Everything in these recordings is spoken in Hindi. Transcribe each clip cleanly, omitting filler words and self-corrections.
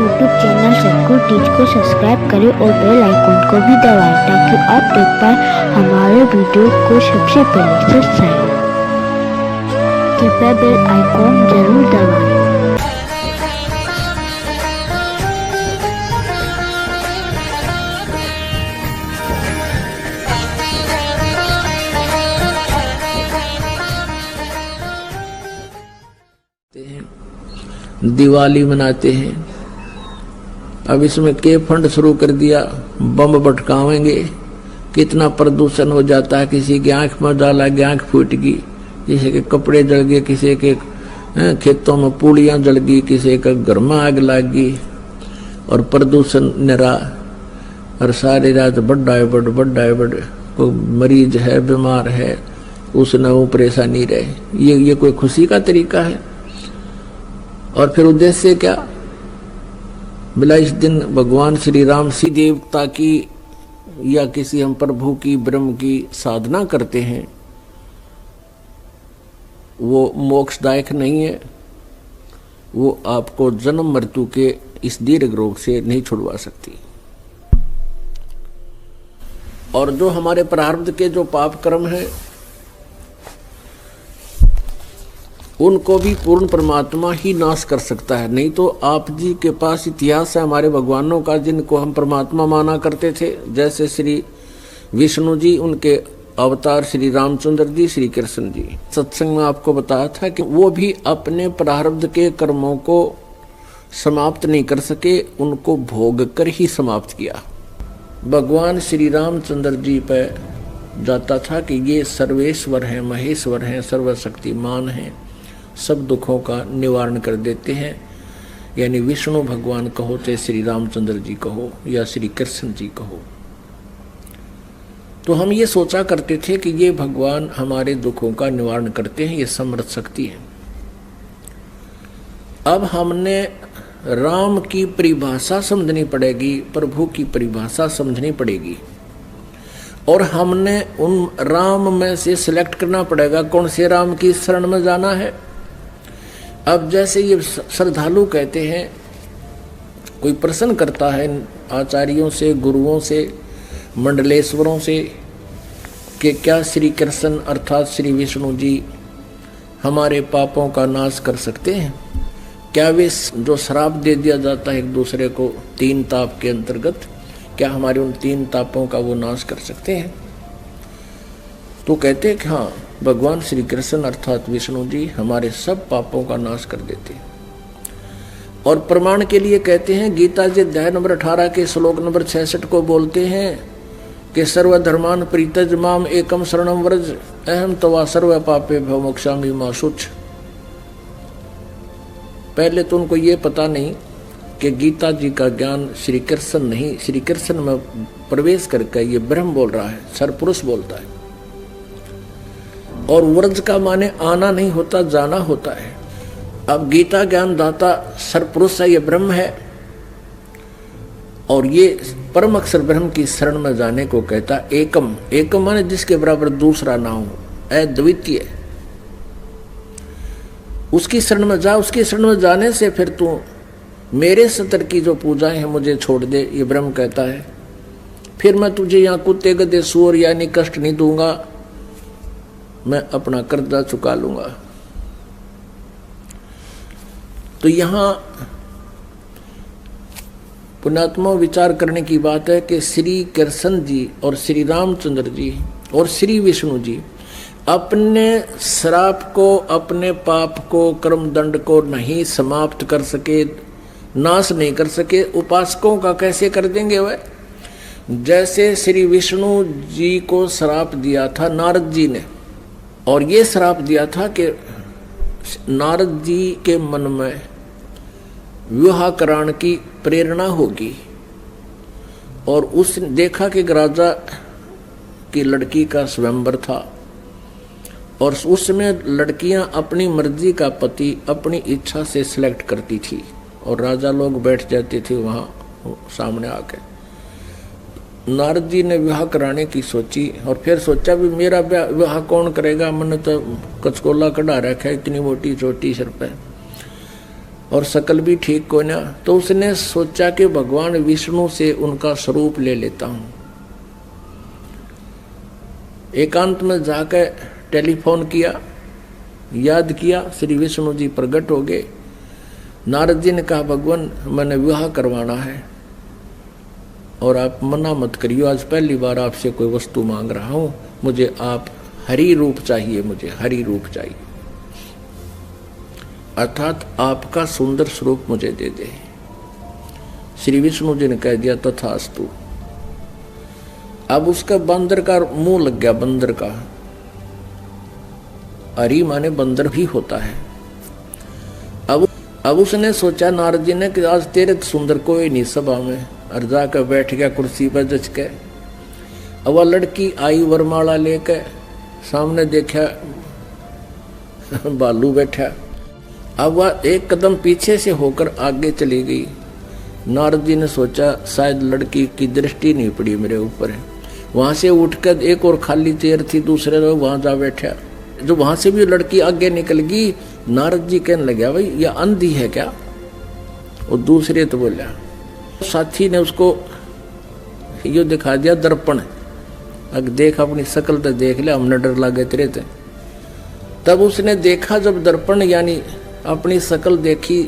YouTube चैनल सतगुरु टीच को सब्सक्राइब करें और बेल आइकन को भी दबाएं ताकि आप देख पाएं हमारे वीडियो को सबसे पहले सबसे कृपया बेल आइकन जरूर दबाएं। दिवाली मनाते हैं। अब इसमें के फंड शुरू कर दिया, बम भटकावेंगे, कितना प्रदूषण हो जाता है। किसी की आंख में डाला गया, आंख फूट गई, किसी के कपड़े जल गए, किसी के खेतों में पूड़ियां जल गई, किसी के घर में आग लग गई और प्रदूषण निरा। और सारी रात बड़ा है बड़ कोई मरीज है, बीमार है, उसने वो परेशानी रहे। ये कोई खुशी का तरीका है? और फिर उद्देश्य क्या? बोला इस दिन भगवान श्री राम सी देवता की या किसी हम प्रभु की ब्रह्म की साधना करते हैं, वो मोक्षदायक नहीं है, वो आपको जन्म मृत्यु के इस दीर्घ रोग से नहीं छुड़वा सकती। और जो हमारे प्रारब्ध के जो पाप कर्म हैं उनको भी पूर्ण परमात्मा ही नाश कर सकता है। नहीं तो आप जी के पास इतिहास है हमारे भगवानों का जिनको हम परमात्मा माना करते थे, जैसे श्री विष्णु जी, उनके अवतार श्री रामचंद्र जी, श्री कृष्ण जी। सत्संग में आपको बताया था कि वो भी अपने प्रारब्ध के कर्मों को समाप्त नहीं कर सके, उनको भोग कर ही समाप्त किया। भगवान श्री रामचंद्र जी पर जाता था कि ये सर्वेश्वर हैं, महेश्वर हैं, सर्वशक्तिमान हैं, सब दुखों का निवारण कर देते हैं। यानी विष्णु भगवान कहो, चाहे श्री रामचंद्र जी कहो या श्री कृष्ण जी कहो। तो हम ये सोचा करते थे कि ये भगवान हमारे दुखों का निवारण करते हैं, ये समर्थ शक्ति है। अब हमने राम की परिभाषा समझनी पड़ेगी, प्रभु की परिभाषा समझनी पड़ेगी, और हमने उन राम में से सिलेक्ट करना पड़ेगा कौन से राम की शरण में जाना है। अब जैसे ये श्रद्धालु कहते हैं, कोई प्रश्न करता है आचार्यों से, गुरुओं से, मंडलेश्वरों से कि क्या श्री कृष्ण अर्थात श्री विष्णु जी हमारे पापों का नाश कर सकते हैं? क्या वे जो श्राप दे दिया जाता है एक दूसरे को 3 ताप के अंतर्गत, क्या हमारे उन 3 तापों का वो नाश कर सकते हैं? तो कहते हैं कि हाँ, भगवान श्री कृष्ण अर्थात विष्णु जी हमारे सब पापों का नाश कर देते हैं। और प्रमाण के लिए कहते हैं, गीता जी अध्याय नंबर 18 के श्लोक नंबर 66 को बोलते हैं कि सर्वधर्मान परित्यज माम एकम शरणम व्रज अहम तवा सर्व पापे भव मोक्षामि मा शुच। पहले तो उनको ये पता नहीं कि गीता जी का ज्ञान श्री कृष्ण नहीं, श्री कृष्ण में प्रवेश करके ये ब्रह्म बोल रहा है, सरपुरुष बोलता है। और व्रज का माने आना नहीं होता, जाना होता है। अब गीता ज्ञान दाता सरपुरुष है, ये ब्रह्म है, और ये परम अक्षर ब्रह्म की शरण में जाने को कहता एकम। एकम माने जिसके बराबर दूसरा ना हो, अद्वितीय। उसकी शरण में जा, उसकी शरण में जाने से फिर तू मेरे सतर की जो पूजाएं हैं मुझे छोड़ दे, ये ब्रह्म कहता है। फिर मैं तुझे यहाँ कुत्ते गधे सूअर यानी कष्ट नहीं दूंगा, मैं अपना कर्जा चुका लूंगा। तो यहां पुण्यात्मा विचार करने की बात है कि श्री कृष्ण जी और श्री रामचंद्र जी और श्री विष्णु जी अपने श्राप को, अपने पाप को, कर्म दंड को नहीं समाप्त कर सके, नाश नहीं कर सके। उपासकों का कैसे कर देंगे वह? जैसे श्री विष्णु जी को श्राप दिया था नारद जी ने, और ये श्राप दिया था कि नारद जी के मन में विवाह कराने की प्रेरणा होगी, और उसने देखा कि राजा की लड़की का स्वयंवर था, और उसमें लड़कियां अपनी मर्जी का पति अपनी इच्छा से सिलेक्ट करती थी, और राजा लोग बैठ जाते थे वहाँ सामने आके। नारद जी ने विवाह कराने की सोची, और फिर सोचा भी मेरा विवाह कौन करेगा, मैंने तो कचकोला कढ़ा रखा है, इतनी मोटी चोटी सिर पे, और शकल भी ठीक को ना, तो उसने सोचा कि भगवान विष्णु से उनका स्वरूप ले लेता हूं। एकांत में जाकर टेलीफोन किया, याद किया, श्री विष्णु जी प्रकट हो गए। नारद जी ने कहा भगवान मैंने विवाह करवाना है और आप मना मत करियो, आज पहली बार आपसे कोई वस्तु मांग रहा हूं, मुझे आप हरि रूप चाहिए, मुझे हरि रूप चाहिए, अर्थात आपका सुंदर स्वरूप मुझे दे दे। श्री विष्णु जी ने कह दिया तथास्तु। अब उसका बंदर का मुंह लग गया, बंदर का, हरि माने बंदर भी होता है। अब उसने सोचा नारद जी ने कि आज तेरे तो सुंदर कोई नहीं सभा में, और जाकर बैठ गया कुर्सी पर जच के। अब वह लड़की आई वरमाला लेकर, सामने देखा बालू बैठा। अब वह एक कदम पीछे से होकर आगे चली गई। नारद जी ने सोचा शायद लड़की की दृष्टि नहीं पड़ी मेरे ऊपर। वहां से उठकर एक और खाली चेयर थी दूसरे लोग, वहां जा बैठा। जो वहां से भी लड़की आगे निकल गई, नारद जी कहने लगे भाई यह अंधी है क्या? वो दूसरे तो बोला, साथी ने उसको यो दिखा दिया दर्पण, अगर देख अपनी शकल तो देख ले, हमने डर लगे तेरे थे। तब उसने देखा जब दर्पण यानी अपनी शकल देखी,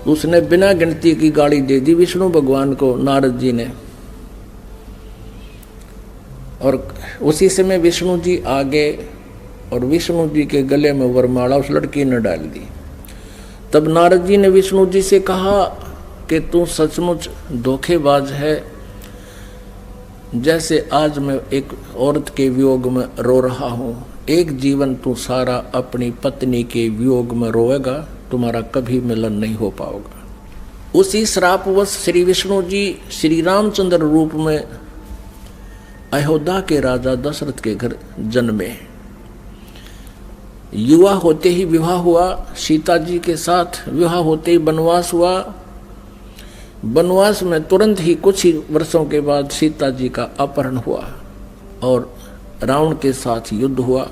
उसने बिना गिनती की गाली दे दी विष्णु भगवान को, नारद जी ने। और उसी समय विष्णु जी आगे और विष्णु जी के गले में वरमाला उस लड़की ने डाल दी। तब नारद जी ने विष्णु जी से कहा कि तू सचमुच धोखेबाज है, जैसे आज मैं एक औरत के वियोग में रो रहा हूं, एक जीवन तू सारा अपनी पत्नी के वियोग में रोएगा, तुम्हारा कभी मिलन नहीं हो पाएगा। उसी श्रापवश श्री विष्णु जी श्री रामचंद्र रूप में अयोध्या के राजा दशरथ के घर जन्मे। युवा होते ही विवाह हुआ, सीता जी के साथ विवाह होते ही वनवास हुआ। वनवास में तुरंत ही कुछ ही वर्षों के बाद सीता जी का अपहरण हुआ और रावण के साथ युद्ध हुआ।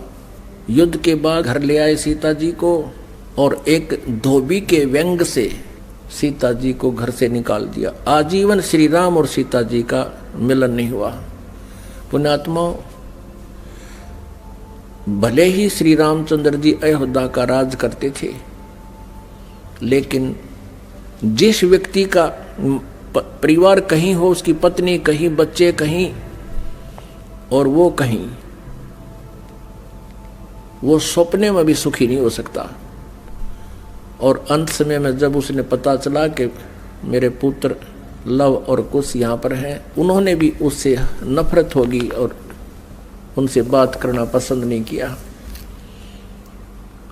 युद्ध के बाद घर ले आए सीता जी को, और एक धोबी के व्यंग से सीता जी को घर से निकाल दिया। आजीवन श्री राम और सीता जी का मिलन नहीं हुआ। पुण्यात्माओं, भले ही श्री रामचंद्र जी अयोध्या का राज करते थे, लेकिन जिस व्यक्ति का परिवार कहीं हो, उसकी पत्नी कहीं, बच्चे कहीं और वो कहीं, वो सपने में भी सुखी नहीं हो सकता। और अंत समय में जब उसने पता चला कि मेरे पुत्र लव और कुश यहाँ पर हैं, उन्होंने भी उससे नफरत होगी और उनसे बात करना पसंद नहीं किया।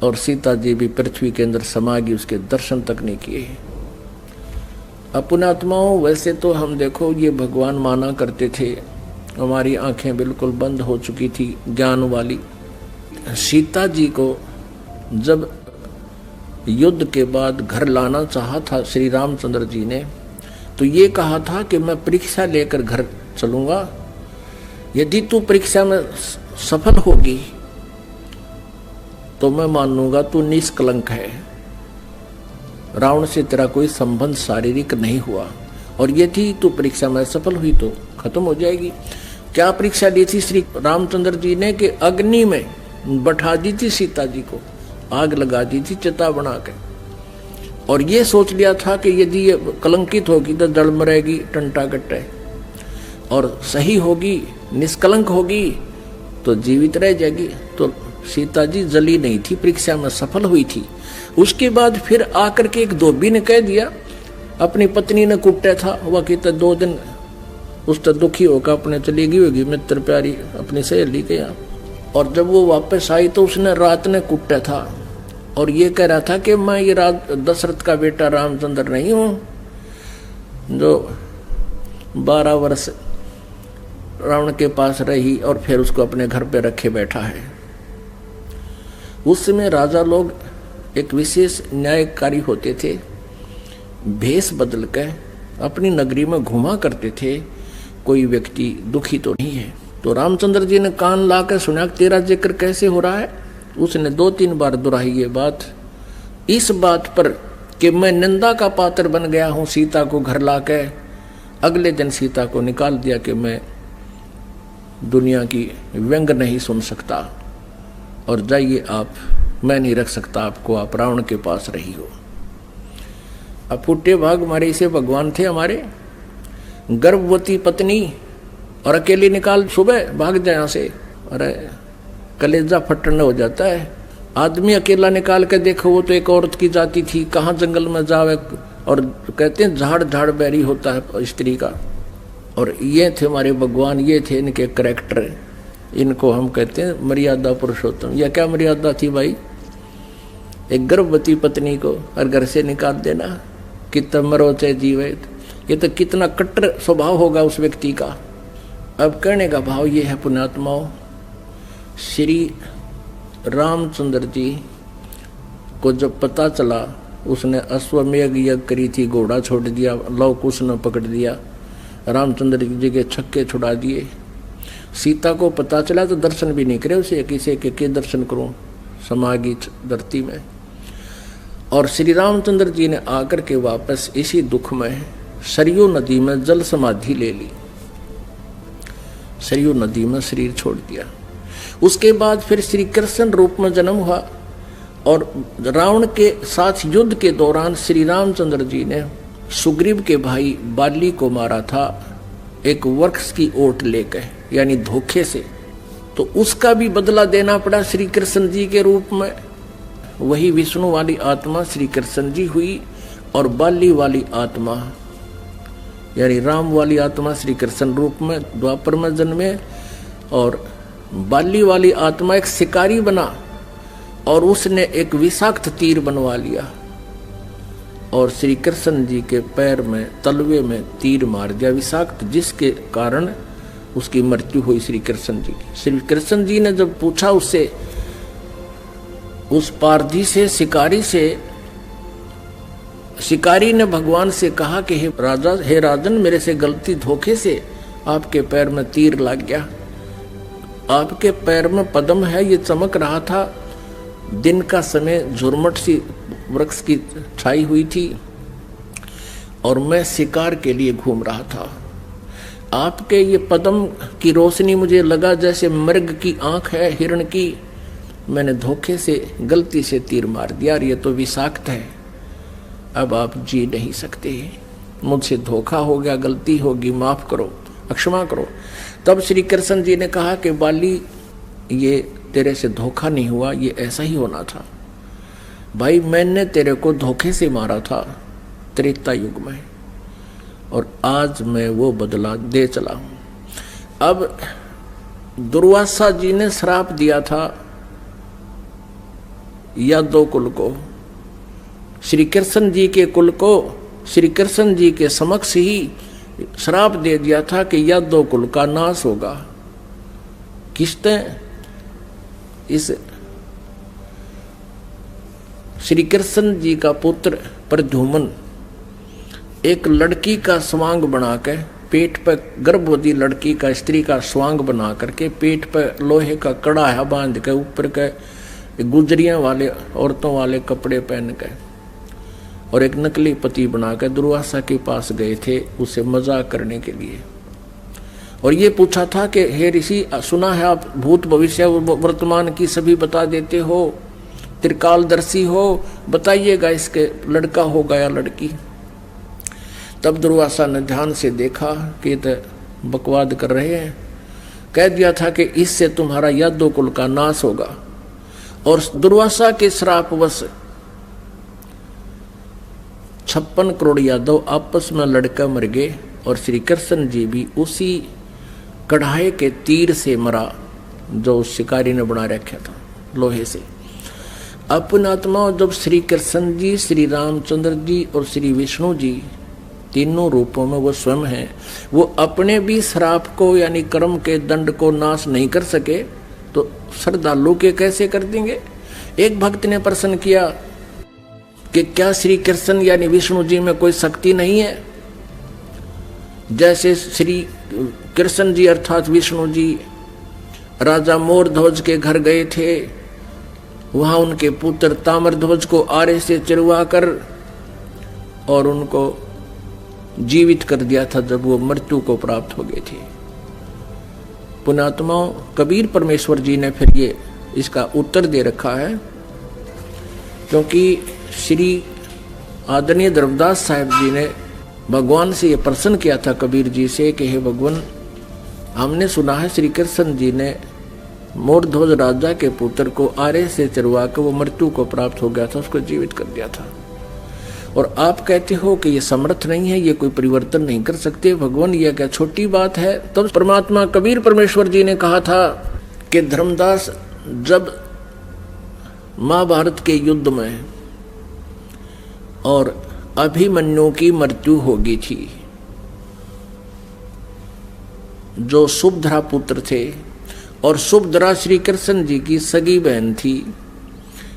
और सीता जी भी पृथ्वी के अंदर समा गई, उसके दर्शन तक नहीं किए। पुण्यात्माओं, वैसे तो हम देखो ये भगवान माना करते थे, हमारी आंखें बिल्कुल बंद हो चुकी थी ज्ञान वाली। सीता जी को जब युद्ध के बाद घर लाना चाहा था श्री रामचंद्र जी ने, तो ये कहा था कि मैं परीक्षा लेकर घर चलूंगा, यदि तू परीक्षा में सफल होगी तो मैं मानूंगा तू निष्कलंक है, रावण से तेरा कोई संबंध शारीरिक नहीं हुआ, और यदि तू परीक्षा में सफल हुई तो खत्म हो जाएगी। क्या परीक्षा ली थी श्री रामचंद्र जी ने कि अग्नि में बैठा दी थी सीता जी को, आग लगा दी थी चिता बना के, और ये सोच लिया था कि यदि ये कलंकित होगी तो जड़ मरेगी टंटा कट्टे, और सही होगी निष्कलंक होगी तो जीवित रह जाएगी। तो सीता जी जली नहीं थी, परीक्षा में सफल हुई थी। उसके बाद फिर आकर के एक धोबी ने कह दिया, अपनी पत्नी ने कुटा था, वह कहता 2 दिन उस तक दुखी होकर अपने चली गई होगी मित्र प्यारी अपनी सहेली के यहाँ, और जब वो वापस आई तो उसने रात ने कुटा था और ये कह रहा था कि मैं ये दशरथ का बेटा रामचंद्र नहीं हूँ जो 12 वर्ष रावण के पास रही और फिर उसको अपने घर पे रखे बैठा है। उस समय राजा लोग एक विशेष न्यायकारी होते थे, भेष बदल कर अपनी नगरी में घुमा करते थे, कोई व्यक्ति दुखी तो नहीं है। तो रामचंद्र जी ने कान लाकर सुना तेरा जिक्र कैसे हो रहा है। उसने 2-3 बार दोहराई ये बात। इस बात पर कि मैं निंदा का पात्र बन गया हूं सीता को घर लाके। अगले दिन सीता को निकाल दिया कि मैं दुनिया की व्यंग नहीं सुन सकता और जाइए आप, मैं नहीं रख सकता आपको, आप रावण के पास रही हो। अब फुटे भाग हमारे इसे भगवान थे हमारे, गर्भवती पत्नी और अकेली निकाल सुबह भाग जाए यहाँ से। अरे कलेजा फटने हो जाता है। आदमी अकेला निकाल के देखो, वो तो एक औरत की जाति थी, कहाँ जंगल में जावे। और कहते हैं झाड़ झाड़ बैरी होता है स्त्री का। और ये थे हमारे भगवान, ये थे इनके करैक्टर, इनको हम कहते हैं मर्यादा पुरुषोत्तम। यह क्या मर्यादा थी भाई, एक गर्भवती पत्नी को और घर से निकाल देना, कितना मरो चाहे जीवे। ये तो कितना कट्टर स्वभाव होगा उस व्यक्ति का। अब कहने का भाव ये है पुण्यात्माओं, श्री रामचंद्र जी को जब पता चला, उसने अश्वमेघ यज्ञ करी थी, घोड़ा छोड़ दिया, लव कुश ने पकड़ दिया, रामचंद्र जी के छक्के छुड़ा दिए। सीता को पता चला तो दर्शन भी नहीं करे उसे, किसे के दर्शन करूं समागी धरती में। और श्री रामचंद्र जी ने आकर के वापस इसी दुख में सरयू नदी में जल समाधि ले ली, सरयू नदी में शरीर छोड़ दिया। उसके बाद फिर श्री कृष्ण रूप में जन्म हुआ और रावण के साथ युद्ध के दौरान श्री रामचंद्र जी ने सुग्रीव के भाई बाली को मारा था, एक वृक्ष की ओट लेकर, यानी धोखे से। तो उसका भी बदला देना पड़ा श्री कृष्ण जी के रूप में। वही विष्णु वाली आत्मा श्री कृष्ण जी हुई और बाली वाली आत्मा यानी राम वाली आत्मा श्री कृष्ण रूप में द्वापर में जन्मे। और बाली वाली आत्मा एक शिकारी बना और उसने एक विषाक्त तीर बनवा लिया और श्री कृष्ण जी के पैर में तलवे में तीर मार दिया विषाक्त, जिसके कारण उसकी मृत्यु हुई श्री कृष्ण जी की। श्री कृष्ण जी ने जब पूछा उससे, उस पारधी से, शिकारी से, शिकारी ने भगवान से कहा कि हे राजन, मेरे से गलती धोखे से आपके पैर में तीर लग गया। आपके पैर में पद्म है, ये चमक रहा था, दिन का समय झुरमट सी वृक्ष की छाई हुई थी और मैं शिकार के लिए घूम रहा था। आपके ये पद्म की रोशनी मुझे लगा जैसे मृग की आंख है हिरण की, मैंने धोखे से गलती से तीर मार दिया और ये तो विषाक्त है, अब आप जी नहीं सकते, मुझसे धोखा हो गया, गलती होगी, माफ करो, क्षमा करो। तब श्री कृष्ण जी ने कहा कि बाली, ये तेरे से धोखा नहीं हुआ, ये ऐसा ही होना था भाई, मैंने तेरे को धोखे से मारा था त्रेता युग में और आज मैं वो बदला दे चला हूं। अब दुर्वासा जी ने श्राप दिया था यादव कुल को, श्री कृष्ण जी के कुल को श्री कृष्ण जी के समक्ष ही श्राप दे दिया था कि यादव कुल का नाश होगा। किसने? इस श्री कृष्ण जी का पुत्र प्रद्युम्न एक लड़की का स्वांग बनाकर, पेट पर गर्भवती लड़की का, स्त्री का स्वांग बना करके पेट पर लोहे का कड़ा है बांध के, ऊपर के गुजरियां वाले औरतों वाले कपड़े पहन के और एक नकली पति बनाकर दुर्वासा के पास गए थे उसे मजाक करने के लिए। और ये पूछा था कि हे ऋषि, सुना है आप भूत भविष्य वर्तमान की सभी बता देते हो, त्रिकालदर्शी हो, बताइएगा इसके लड़का होगा या लड़की। तब दुर्वासा ने ध्यान से देखा कि तो बकवाद कर रहे हैं, कह दिया था कि इससे तुम्हारा यादव कुल का नाश होगा। और दुर्वासा के श्रापवश 56 करोड़ यादव आपस में लड़कर मर गए और श्री कृष्ण जी भी उसी कढ़ाई के तीर से मरा जो उस शिकारी ने बना रखा था लोहे से। अपने आत्मा जब श्री कृष्ण जी, श्री रामचंद्र जी और श्री विष्णु जी तीनों रूपों में वो स्वयं हैं, वो अपने भी श्राप को यानी कर्म के दंड को नाश नहीं कर सके तो श्रद्धालु के कैसे कर देंगे। एक भक्त ने प्रश्न किया कि क्या श्री कृष्ण यानी विष्णु जी में कोई शक्ति नहीं है? जैसे श्री कृष्ण जी अर्थात विष्णु जी राजा मोरध्वज के घर गए थे, वहां उनके पुत्र ताम्रध्वज को आरे से चिरवा कर और उनको जीवित कर दिया था जब वो मृत्यु को प्राप्त हो गए थे। पुण्यात्माओं, कबीर परमेश्वर जी ने फिर ये इसका उत्तर दे रखा है, क्योंकि श्री आदरणीय धर्मदास साहिब जी ने भगवान से ये प्रश्न किया था कबीर जी से कि हे भगवान, हमने सुना है श्री कृष्ण जी ने मोरध्वज राजा के पुत्र को आरे से चरवा कर वो मृत्यु को प्राप्त हो गया था, उसको जीवित कर दिया था, और आप कहते हो कि ये समर्थ नहीं है, ये कोई परिवर्तन नहीं कर सकते। भगवान, ये क्या छोटी बात है? तब तो परमात्मा कबीर परमेश्वर जी ने कहा था कि धर्मदास, जब महाभारत के युद्ध में और अभिमन्यु की मृत्यु हो गई थी, जो सुभद्रा पुत्र थे, और सुभद्रा श्री कृष्ण जी की सगी बहन थी,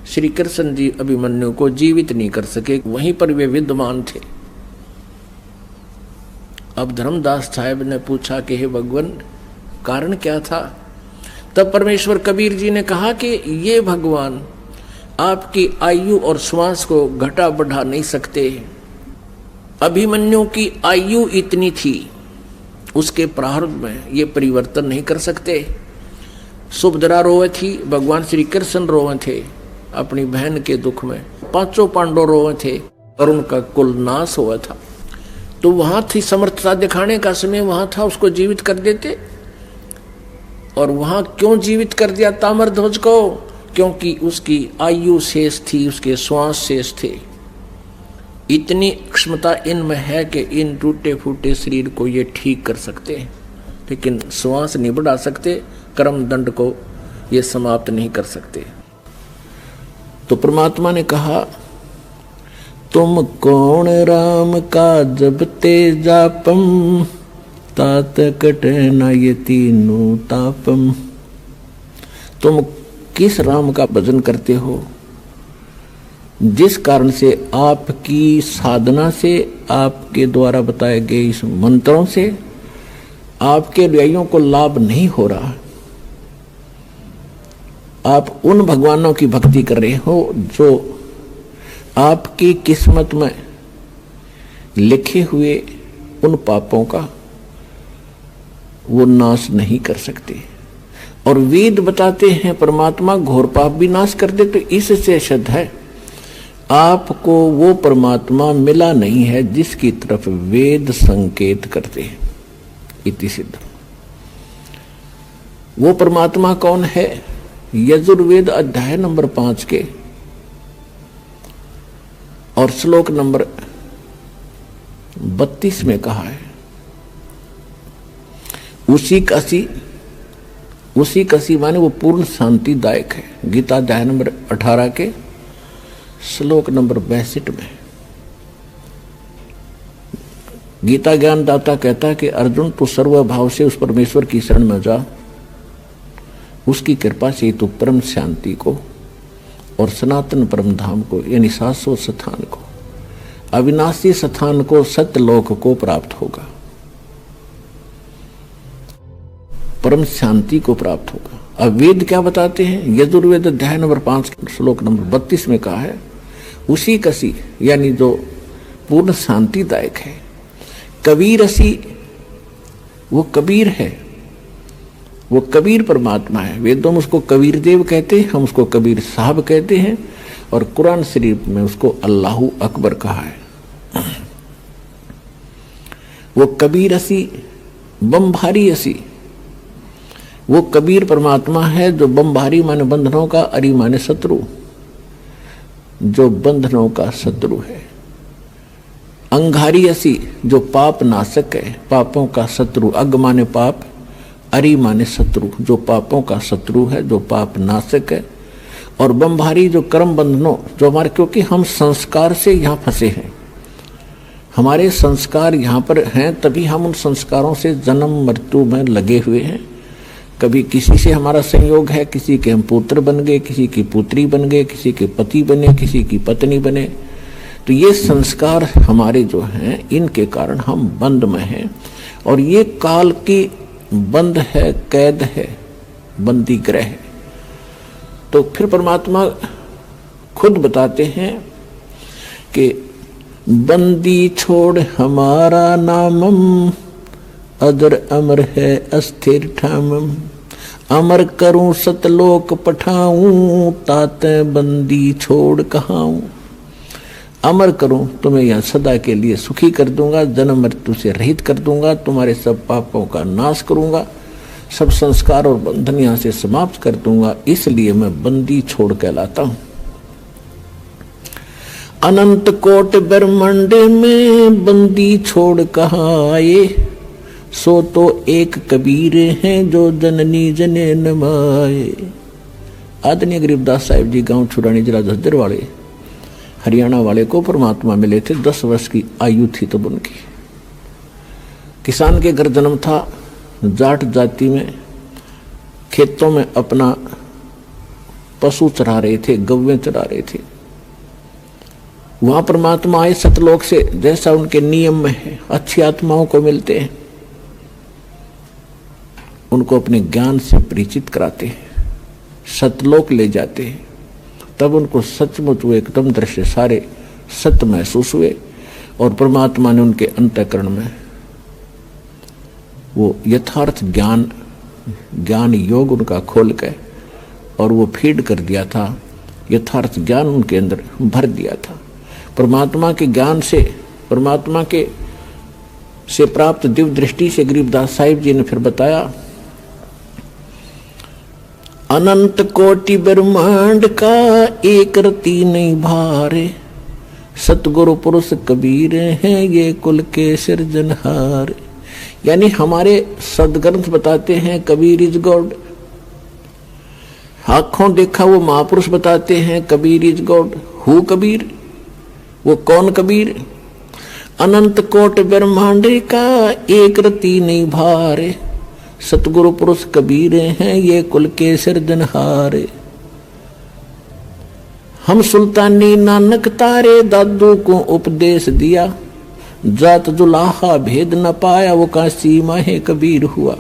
श्री कृष्ण जी अभिमन्यु को जीवित नहीं कर सके, वहीं पर वे विद्यमान थे। अब धर्मदास साहब ने पूछा कि हे भगवान, कारण क्या था? तब परमेश्वर कबीर जी ने कहा कि ये भगवान आपकी आयु और श्वास को घटा बढ़ा नहीं सकते। अभिमन्यु की आयु इतनी थी, उसके प्रारंभ में ये परिवर्तन नहीं कर सकते। सुभद्रा रोए थी, भगवान श्री कृष्ण रोए थे अपनी बहन के दुख में, पांचों पांडव रोए थे और उनका कुल नाश हुआ था। तो वहां थी समर्थता दिखाने का समय, वहां था, उसको जीवित कर देते। और वहां क्यों जीवित कर दिया ताम्रध्वज को? क्योंकि उसकी आयु शेष थी, उसके श्वास शेष थे। इतनी क्षमता इनमें है कि इन टूटे फूटे शरीर को ये ठीक कर सकते हैं, लेकिन श्वास नहीं बढ़ा सकते, कर्म दंड को ये समाप्त नहीं कर सकते। तो परमात्मा ने कहा, तुम कौन राम का जब तेजापम, तात कट न ये तीनों तापम। तुम किस राम का भजन करते हो जिस कारण से आपकी साधना से, आपके द्वारा बताए गए इस मंत्रों से आपके अनुयायियों को लाभ नहीं हो रहा। आप उन भगवानों की भक्ति कर रहे हो जो आपकी किस्मत में लिखे हुए उन पापों का वो नाश नहीं कर सकते। और वेद बताते हैं परमात्मा घोर पाप भी नाश कर दे। तो इससे सिद्ध है आपको वो परमात्मा मिला नहीं है जिसकी तरफ वेद संकेत करते हैं। इति सिद्ध। वो परमात्मा कौन है? यजुर्वेद अध्याय नंबर 5 के और श्लोक नंबर 32 में कहा है, उसी कसी माने वो पूर्ण शांतिदायक है। गीता अध्याय नंबर 18 के श्लोक नंबर 62 में गीता ज्ञानदाता कहता है कि अर्जुन, तू सर्वभाव से उस परमेश्वर की शरण में जा, उसकी कृपा से तू परम शांति को और सनातन परम धाम को, यानी शाश्वत स्थान को, अविनाशी स्थान को, सत्यलोक को प्राप्त होगा, परम शांति को प्राप्त होगा। अब वेद क्या बताते हैं? यजुर्वेद अध्याय नंबर 5 श्लोक नंबर 32 में कहा है, उसी कसी यानी जो पूर्ण शांतिदायक है। कबीरसी, वो कबीर है, वो कबीर परमात्मा है। वेदों में उसको कबीर देव कहते हैं, हम उसको कबीर साहब कहते हैं, और कुरान शरीफ में उसको अल्लाहु अकबर कहा है। वो कबीरसी, बमभारी असी, वो कबीर परमात्मा है जो बमभारी माने बंधनों का, अरी माने शत्रु, जो बंधनों का शत्रु है। अंगारी असी, जो पाप नाशक है, पापों का शत्रु। अग माने पाप, अरी माने शत्रु, जो पापों का शत्रु है, जो पाप नाशक है। और बमभारी, जो कर्म बंधनों, जो हमारे, क्योंकि हम संस्कार से यहाँ फंसे हैं, हमारे संस्कार यहाँ पर हैं, तभी हम उन संस्कारों से जन्म मृत्यु में लगे हुए हैं। कभी किसी से हमारा संयोग है, किसी के हम पुत्र बन गए, किसी की पुत्री बन गए, किसी के पति बने, किसी की पत्नी बने। तो ये संस्कार हमारे जो हैं, इनके कारण हम बंद में हैं, और ये काल की बंद है, कैद है, बंदी ग्रह है। तो फिर परमात्मा खुद बताते हैं कि बंदी छोड़ हमारा नामम, अदर अमर है अस्थिर ठामम। अमर करूं सतलोक पठाऊं, ताते बंदी छोड़ कहाऊं। अमर करूं, तुम्हें यह सदा के लिए सुखी कर दूंगा, जन्म मृत्यु से रहित कर दूंगा, तुम्हारे सब पापों का नाश करूंगा, सब संस्कार और बंधन यहां से समाप्त कर दूंगा, इसलिए मैं बंदी छोड़ कहलाता हूं। अनंत कोट ब्रह्मांड में बंदी छोड़ कहाँ आए, सो तो एक कबीर हैं जो जननी जने नमाए। आदरणीय गरीबदास साहिब जी गांव छुरानी जिला झज्जर वाले हरियाणा वाले को परमात्मा मिले थे। 10 वर्ष की आयु थी तब उनकी। किसान के घर जन्म था, जाट जाति में खेतों में अपना पशु चरा रहे थे, गव्वें चरा रहे थे। वहां परमात्मा आए सतलोक से, जैसा उनके नियम में है, अच्छी आत्माओं को मिलते हैं, उनको अपने ज्ञान से परिचित कराते हैं, सतलोक ले जाते हैं। तब उनको सचमुच वो एकदम दृश्य सारे सत्य महसूस हुए और परमात्मा ने उनके अंतःकरण में वो यथार्थ ज्ञान योग उनका खोल के और वो फीड कर दिया था, यथार्थ ज्ञान उनके अंदर भर दिया था। परमात्मा के ज्ञान से, परमात्मा के से प्राप्त दिव्य दृष्टि से गरीबदास साहिब जी ने फिर बताया, अनंत कोटि ब्रह्मांड का एक रति नहीं भारे, सतगुरु पुरुष कबीर हैं ये कुल के सिरजनहार। यानी हमारे सदग्रंथ बताते हैं कबीर इज गॉड, आंखों देखा वो महापुरुष बताते हैं Kabir is God. Who Kabir, वो कौन कबीर? अनंत कोट ब्रह्मांड का एक रति नहीं भारे, सतगुरु पुरुष कबीर हैं ये कुल के सिरजनहारे। हम सुल्तानी नानक तारे, दादू को उपदेश दिया, जात जुलाहा भेद न पाया, वो काशी माहे कबीर हुआ।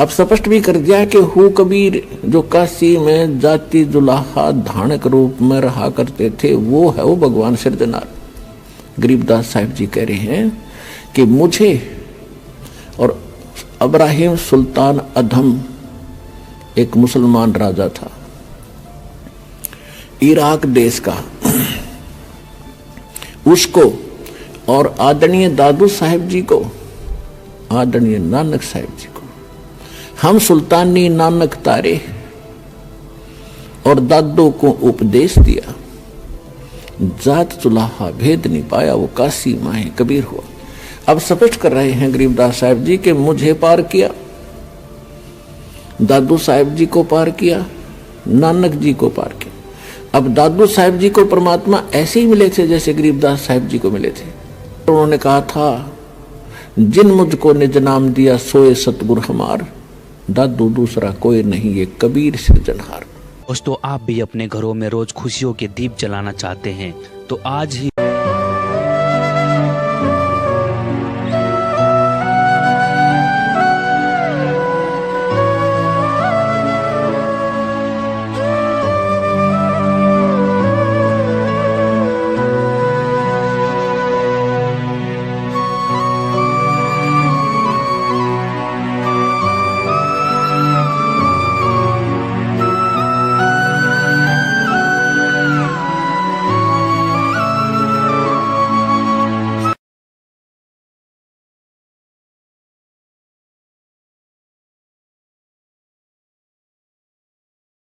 अब स्पष्ट भी कर दिया कि हु कबीर, जो काशी में जाति जुलाहा धानक रूप में रहा करते थे, वो है वो भगवान सिरजनहार। गरीबदास साहिब जी कह रहे हैं कि मुझे और अब्राहिम सुल्तान अधम एक मुसलमान राजा था इराक देश का, उसको और आदरणीय दादू साहिब जी को, आदरणीय नानक साहिब जी को हम सुल्तानी नानक तारे और दादू को उपदेश दिया, जात चुलाहा भेद नहीं पाया, वो काशी माहे कबीर हुआ। अब स्पष्ट कर रहे हैं गरीबदास साहिब जी कि मुझे पार किया, दादू साहिब जी को पार किया, नानक जी को पार किया। अब दादू साहिब जी को परमात्मा ऐसे ही मिले थे जैसे गरीबदास साहिब जी को मिले थे। उन्होंने कहा था, जिन मुझको निज नाम दिया सोए सतगुरु हमार, दादू दूसरा कोई नहीं ये कबीर सिरजनहार। दोस्तों, आप भी अपने घरों में रोज खुशियों के दीप जलाना चाहते हैं तो आज ही